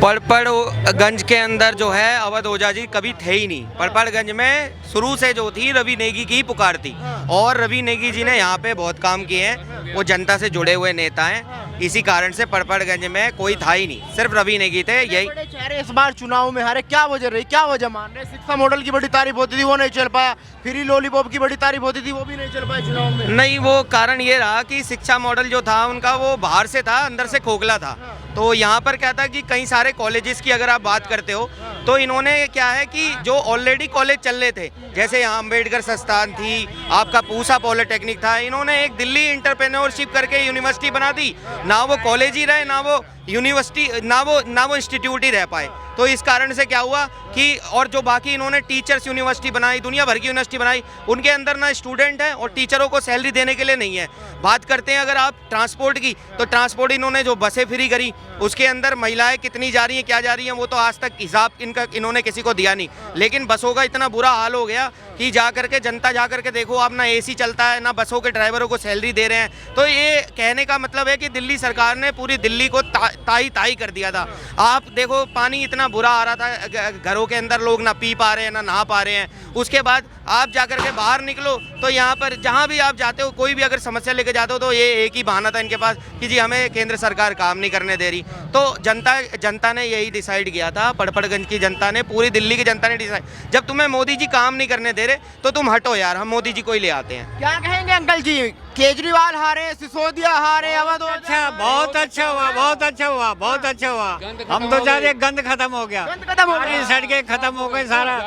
पड़पड़गंज के अंदर जो है अवध ओझा जी कभी थे ही नहीं। पड़पड़गंज में शुरू से जो थी रवि नेगी की पुकार थी और रवि नेगी जी ने यहाँ पे बहुत काम किए हैं। वो जनता से जुड़े हुए नेता हैं, इसी कारण से पड़पड़गंज में कोई था ही नहीं, सिर्फ रवि नेगी थे। यही बड़े चेहरे इस बार चुनाव में हारे, क्या वजह रही, क्या वजह मान रहे? शिक्षा मॉडल की बड़ी तारीफ होती थी वो नहीं चल पाया, फ्री लॉलीपॉप की बड़ी तारीफ होती थी वो भी नहीं चल पाया चुनाव में। नहीं, वो कारण ये रहा कि शिक्षा मॉडल जो था उनका वो बाहर से था, अंदर से खोखला था। तो यहाँ पर क्या था कि कई सारे कॉलेजेस की अगर आप बात करते हो तो इन्होंने क्या है कि जो ऑलरेडी कॉलेज चल रहे थे, जैसे यहाँ अम्बेडकर संस्थान थी, आपका पूसा पॉलिटेक्निक था, इन्होंने एक दिल्ली एंटरप्रेन्योरशिप करके यूनिवर्सिटी बना दी। ना वो कॉलेज ही रहे, ना वो यूनिवर्सिटी, ना वो इंस्टीट्यूट ही रह पाए। तो इस कारण से क्या हुआ कि और जो बाकी इन्होंने टीचर्स यूनिवर्सिटी बनाई, दुनिया भर की यूनिवर्सिटी बनाई, उनके अंदर ना स्टूडेंट हैं और टीचरों को सैलरी देने के लिए नहीं है। बात करते हैं अगर आप ट्रांसपोर्ट की, तो ट्रांसपोर्ट इन्होंने जो बसें फ्री करी, उसके अंदर महिलाएं कितनी जा रही हैं, क्या जा रही हैं, वो तो आज तक हिसाब इन्होंने किसी को दिया नहीं। लेकिन बसों का इतना बुरा हाल हो गया कि जा करके जनता जा करके देखो, आप ना एसी चलता है, ना बसों के ड्राइवरों को सैलरी दे रहे हैं। तो ये कहने का मतलब है कि दिल्ली सरकार ने पूरी दिल्ली को ताई कर दिया था। आप देखो, पानी इतना बुरा आ रहा था, घरों के अंदर लोग ना पी पा रहे हैं, ना नहा पा रहे हैं। उसके बाद आप जाकर के बाहर निकलो तो यहाँ पर जहाँ भी आप जाते हो, कोई भी अगर समस्या लेके जाते हो तो ये एक ही बहाना था इनके पास कि जी हमें केंद्र सरकार काम नहीं करने दे रही। तो जनता ने यही डिसाइड किया था, पड़पड़गंज की जनता ने, पूरी दिल्ली की जनता ने डिसाइड, जब तुम्हें मोदी जी काम नहीं करने दे रहे तो तुम हटो यार, हम मोदी जी को ही ले आते हैं। क्या कहेंगे अंकल जी, केजरीवाल हारे, सिसोदिया हारे, अवध ओझा अच्छा, बहुत अच्छा हुआ, बहुत अच्छा हुआ, बहुत अच्छा हुआ। हम तो चाह रहे गंद खत्म हो गया, गंद खत्म हो गया। सारी सड़कें खत्म हो गई सारा।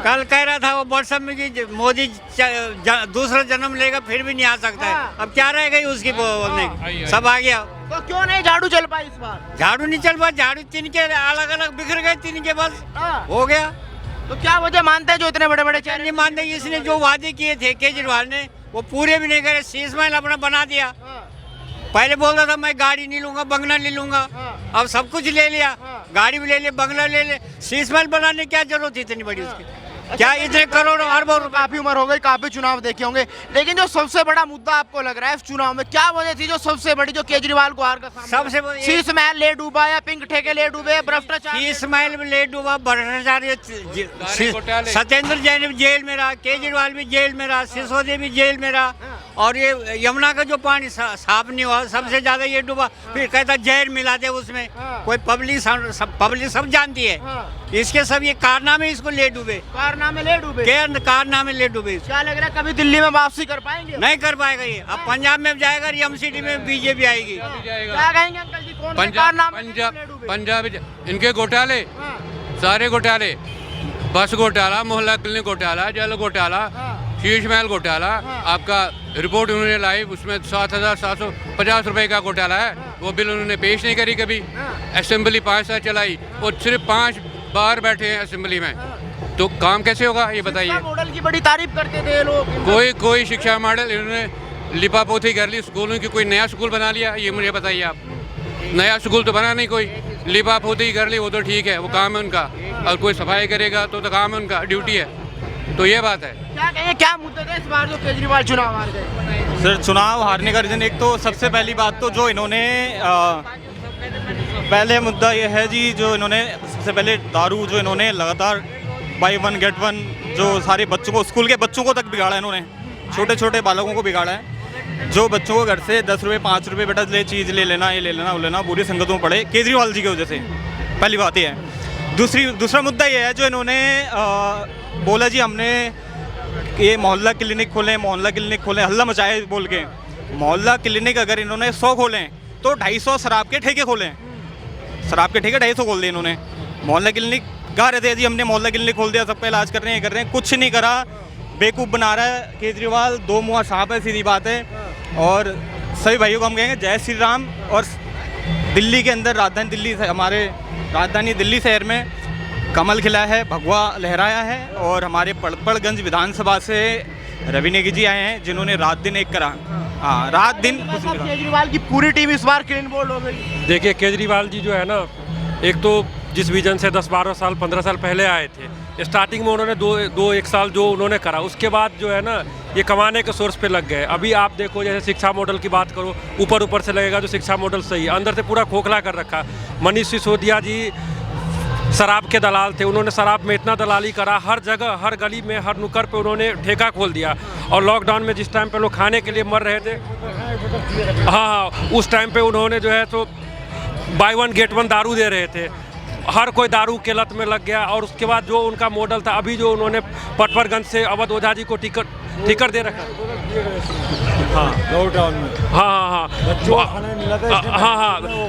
कल कह रहा था वो व्हाट्सएप में कि मोदी दूसरा जन्म लेगा फिर भी नहीं आ सकता है। अब क्या रह गई उसकी बोलने, सब आ गया। तो क्यों नहीं झाड़ू चल पाई इस बार? झाड़ू नहीं चल पाया, झाड़ू तीन के अलग अलग बिखर गए, तीन के बस हो गया। तो क्या वजह मानते हैं जो इतने बड़े बड़े नहीं मानते, इसने जो वादे किए थे केजरीवाल ने वो पूरे भी नहीं करे। शीश महल अपना बना दिया, पहले बोलता था मैं गाड़ी नहीं लूंगा, बंगला नहीं लूंगा, अब सब कुछ ले लिया, गाड़ी भी ले लिया, बंगला ले लिया। शीश महल बनाने की क्या जरूरत थी इतनी बड़ी उसकी? क्या इतने करोड़ों अरबों? काफी उम्र हो गई, काफी चुनाव देखे होंगे, लेकिन जो सबसे बड़ा मुद्दा आपको लग रहा है इस चुनाव में, क्या वजह थी जो सबसे बड़ी, जो केजरीवाल को हार का सामना? सबसे बड़ी शीश महल ले डूबा या पिंक ठेके ले डूबे, भ्रष्टाचार शीश महल में ले डूबा, भ्रष्टाचार, सत्येंद्र जैन भी जेल में रहा, केजरीवाल भी जेल में रहा, सिसोदिया भी जेल में रहा, और ये यमुना का जो पानी साफ नहीं हुआ, सबसे ज्यादा ये डूबा। फिर कहता जहर मिला दे उसमें, कोई पब्लिक सब जानती है इसके, सब ये कारनामे इसको ले डूबे, कारनामे ले डूबे, कारनामे ले डूबे। क्या लग रहा है कभी दिल्ली में वापसी कर पाएंगे? नहीं कर पाएगा ये। अब पंजाब में जाएगा, एमसीडी में बीजेपी आएगी। क्या कहेंगे अंकल जी, कौन से कारनामे ले डूबे? पंजाब इनके घोटाले, सारे घोटाले, बस घोटाला, मोहल्ला क्लिनिक घोटाला, जल घोटाला, शीश महल घोटाला, आपका रिपोर्ट उन्होंने लाई, उसमें 7,750 रुपए का घोटाला है, वो बिल उन्होंने पेश नहीं करी कभी। असेंबली 5 साल चलाई और सिर्फ 5 बार बैठे हैं असेंबली में, तो काम कैसे होगा ये बताइए? मॉडल की बड़ी तारीफ करते थे लोग। कोई शिक्षा मॉडल इन्होंने लिपापोती कर ली स्कूलों की, कोई नया स्कूल बना लिया ये मुझे बताइए आप? नया स्कूल तो बना नहीं, कोई लिपापोती कर ली, वो तो ठीक है, वो काम है उनका, और कोई सफाई करेगा तो काम है उनका, ड्यूटी है, तो ये बात है। क्या कहें, क्या मुद्दे थे इस बार जो केजरीवाल चुनाव हार गए? सर, चुनाव हारने का रीज़न एक तो सबसे पहली बात तो जो इन्होंने पहले मुद्दा ये है जी, जो इन्होंने सबसे पहले दारू जो इन्होंने लगातार बाई 1 गेट 1 जो सारे बच्चों को, स्कूल के बच्चों को तक बिगाड़ा है इन्होंने, छोटे छोटे बालकों को बिगाड़ा है। जो बच्चों को घर से 10 रुपये 5 रुपये बेटा ले, चीज़ ले लेना, ये ले लेना, वो लेना, बुरी संगतों में पड़े केजरीवाल जी की वजह से, पहली बात ये है। दूसरा मुद्दा ये है जो इन्होंने बोला जी हमने ये मोहल्ला क्लिनिक खोलें, हल्ला मचाए बोल के। मोहल्ला क्लिनिक अगर इन्होंने 100 खोलें तो 250 शराब के ठेके खोलें, शराब के ठेके 250 खोल दिए इन्होंने। मोहल्ला क्लिनिक कहा रहते हैं जी हमने मोहल्ला क्लिनिक खोल दिया, सबका इलाज कर रहे हैं, कुछ नहीं करा, बेवकूफ़ बना रहा है केजरीवाल, 2 मुँह साहब है, सीधी बात है। और सभी भाइयों को हम कहेंगे जय श्री राम। और दिल्ली के अंदर, हमारे राजधानी दिल्ली शहर में कमल खिला है, भगवा लहराया है, और हमारे पड़पड़गंज विधानसभा से रवि नेगी जी आए हैं जिन्होंने रात दिन एक करा। हाँ, रात दिन। केजरीवाल की पूरी टीम इस बार क्लीन बोल्ड हो गई। देखिए, केजरीवाल जी जो है ना, एक तो जिस विजन से 10-12 साल 15 साल पहले आए थे, स्टार्टिंग में उन्होंने 2-1 साल जो उन्होंने करा, उसके बाद जो है ना ये कमाने के सोर्स पे लग गए। अभी आप देखो जैसे शिक्षा मॉडल की बात करो, ऊपर ऊपर से लगेगा जो शिक्षा मॉडल सही है, अंदर से पूरा खोखला कर रखा। मनीष सिसोदिया जी शराब के दलाल थे, उन्होंने शराब में इतना दलाली करा, हर जगह हर गली में हर नुक्कड़ पे उन्होंने ठेका खोल दिया। और लॉकडाउन में जिस टाइम पे लोग खाने के लिए मर रहे थे, हाँ, उस टाइम पे उन्होंने जो है तो बाय वन गेट वन दारू दे रहे थे। हर कोई दारू के लत में लग गया। और उसके बाद जो उनका मॉडल था, अभी जो उन्होंने पटपरगंज से अवध ओझा जी को टिकट दे रखा, हाँ लॉकडाउन में, हाँ,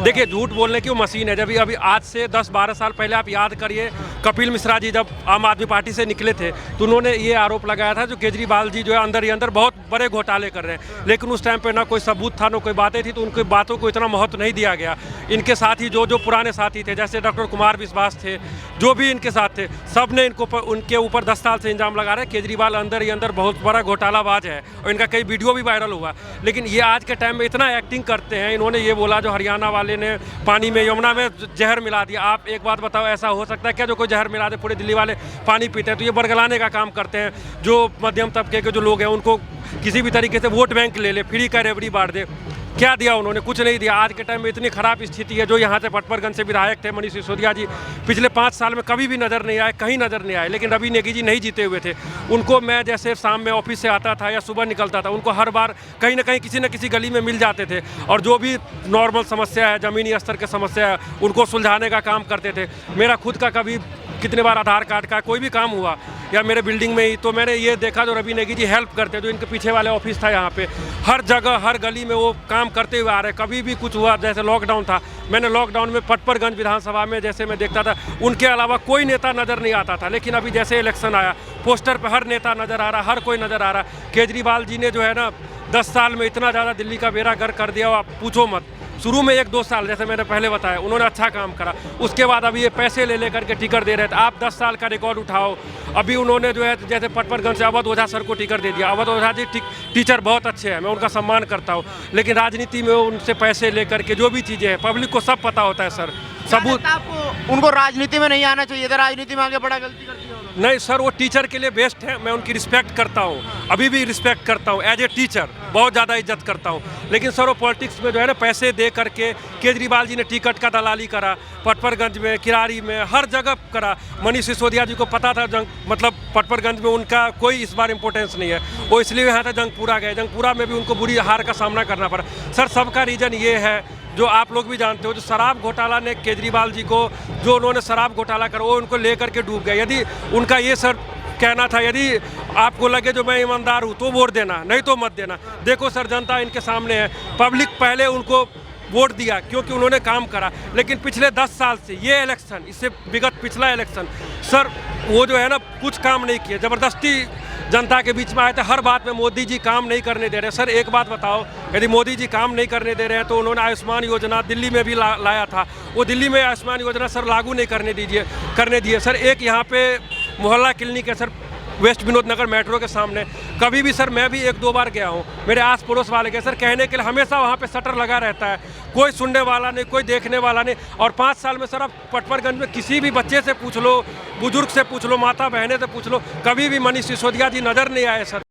देखिए झूठ बोलने की वो मशीन है। जब अभी आज से 10-12 साल पहले आप याद करिए, कपिल मिश्रा जी जब आम आदमी पार्टी से निकले थे तो उन्होंने ये आरोप लगाया था जो केजरीवाल जी जो है अंदर ही अंदर बहुत बड़े घोटाले कर रहे हैं। लेकिन उस टाइम पे ना कोई सबूत था, ना कोई बातें थी, तो उनकी बातों को इतना महत्व नहीं दिया गया। इनके साथी जो पुराने साथी थे, जैसे डॉक्टर कुमार विश्वास थे, जो भी इनके साथ थे, सब ने उनके ऊपर 10 साल से इल्जाम लगा रहे हैं केजरीवाल अंदर ही अंदर बहुत बड़ा घोटालाबाज है। और इनका कई वीडियो भी वायरल हुआ। लेकिन ये आज के टाइम में इतना एक्टिंग करते हैं। इन्होंने ये बोला जो हरियाणा वाले ने पानी में, यमुना में जहर मिला दिया। आप एक बात बताओ, ऐसा हो सकता है क्या जो कोई जहर मिला दे? पूरे दिल्ली वाले पानी पीते हैं। तो ये बरगलाने का काम करते हैं। जो मध्यम तबके के जो लोग हैं उनको किसी भी तरीके से वोट बैंक ले ले, फ्री का रेवड़ी बांट दे। क्या दिया उन्होंने? कुछ नहीं दिया। आज के टाइम में इतनी खराब स्थिति है। जो यहाँ से पटपरगंज से विधायक थे मनीष सिसोदिया जी, पिछले 5 साल में कभी भी नज़र नहीं आए, कहीं नज़र नहीं आए। लेकिन रवि नेगी जी नहीं जीते हुए थे। उनको मैं जैसे शाम में ऑफिस से आता था या सुबह निकलता था, उनको हर बार कहीं ना कहीं किसी न किसी गली में मिल जाते थे। और जो भी नॉर्मल समस्या है, ज़मीनी स्तर की समस्या है, उनको सुलझाने का काम करते थे। मेरा खुद का कभी कितने बार आधार कार्ड का कोई भी काम हुआ या मेरे बिल्डिंग में ही, तो मैंने ये देखा जो रवि नेगी जी हेल्प करते, जो इनके पीछे वाले ऑफिस था यहाँ पे, हर जगह हर गली में वो काम करते हुए आ रहे। कभी भी कुछ हुआ, जैसे लॉकडाउन था, मैंने लॉकडाउन में पटपरगंज विधानसभा में जैसे मैं देखता था, उनके अलावा कोई नेता नज़र नहीं आता था। लेकिन अभी जैसे इलेक्शन आया, पोस्टर पर हर नेता नज़र आ रहा, हर कोई नज़र आ रहा। केजरीवाल जी ने जो है ना 10 साल में इतना ज़्यादा दिल्ली का बेड़ा गर्क कर दिया, आप पूछो मत। शुरू में 1-2 साल जैसे मैंने पहले बताया, उन्होंने अच्छा काम करा। उसके बाद अभी ये पैसे ले करके टिकट दे रहे थे। आप 10 साल का रिकॉर्ड उठाओ। अभी उन्होंने जो है जैसे पटपरगंज से अवध ओझा सर को टिकट दे दिया। अवध ओझा जी टीचर बहुत अच्छे हैं, मैं उनका सम्मान करता हूँ। लेकिन राजनीति में उनसे पैसे लेकर के जो भी चीज़ें हैं, पब्लिक को सब पता होता है सर, सबूत। आपको उनको राजनीति में नहीं आना चाहिए था, राजनीति में आगे बड़ा गलती कर दिया उन्होंने। नहीं सर, वो टीचर के लिए बेस्ट है। मैं उनकी रिस्पेक्ट करता हूँ, अभी भी रिस्पेक्ट करता हूँ। एज ए टीचर बहुत ज़्यादा इज्जत करता हूँ। लेकिन सर वो पॉलिटिक्स में जो है ना पैसे दे करके, केजरीवाल जी ने टिकट का दलाली करा, पटपरगंज में, किरारी में, हर जगह करा। मनीष सिसोदिया जी को पता था मतलब पटपरगंज में उनका कोई इस बार इंपॉर्टेंस नहीं है, वो इसलिए यहाँ से जंगपुरा गए। जंगपुरा में भी उनको बुरी हार का सामना करना पड़ा। सर सबका रीज़न ये है, जो आप लोग भी जानते हो, जो शराब घोटाला ने केजरीवाल जी को, जो उन्होंने शराब घोटाला करा, वो उनको लेकर के डूब गए। यदि उनका ये सर कहना था, यदि आपको लगे जो मैं ईमानदार हूँ तो वोट देना, नहीं तो मत देना। देखो सर, जनता इनके सामने है। पब्लिक पहले उनको वोट दिया क्योंकि उन्होंने काम करा। लेकिन पिछले 10 साल से ये इलेक्शन, इससे विगत पिछला इलेक्शन, सर वो जो है ना कुछ काम नहीं किया। ज़बरदस्ती जनता के बीच में आए थे। हर बात में मोदी जी काम नहीं करने दे रहे। सर एक बात बताओ, यदि मोदी जी काम नहीं करने दे रहे हैं तो उन्होंने आयुष्मान योजना दिल्ली में भी लाया था। वो दिल्ली में आयुष्मान योजना सर लागू नहीं करने दिए। सर एक यहाँ पे मोहल्ला क्लिनिक है सर, वेस्ट विनोद नगर मेट्रो के सामने। कभी भी सर मैं भी 1-2 बार गया हूँ, मेरे आस पड़ोस वाले गए सर, कहने के लिए हमेशा वहाँ पे शटर लगा रहता है। कोई सुनने वाला नहीं, कोई देखने वाला नहीं। और 5 साल में सर आप पटपरगंज में किसी भी बच्चे से पूछ लो, बुजुर्ग से पूछ लो, माता बहने से पूछ लो, कभी भी मनीष सिसोदिया जी नज़र नहीं आए सर।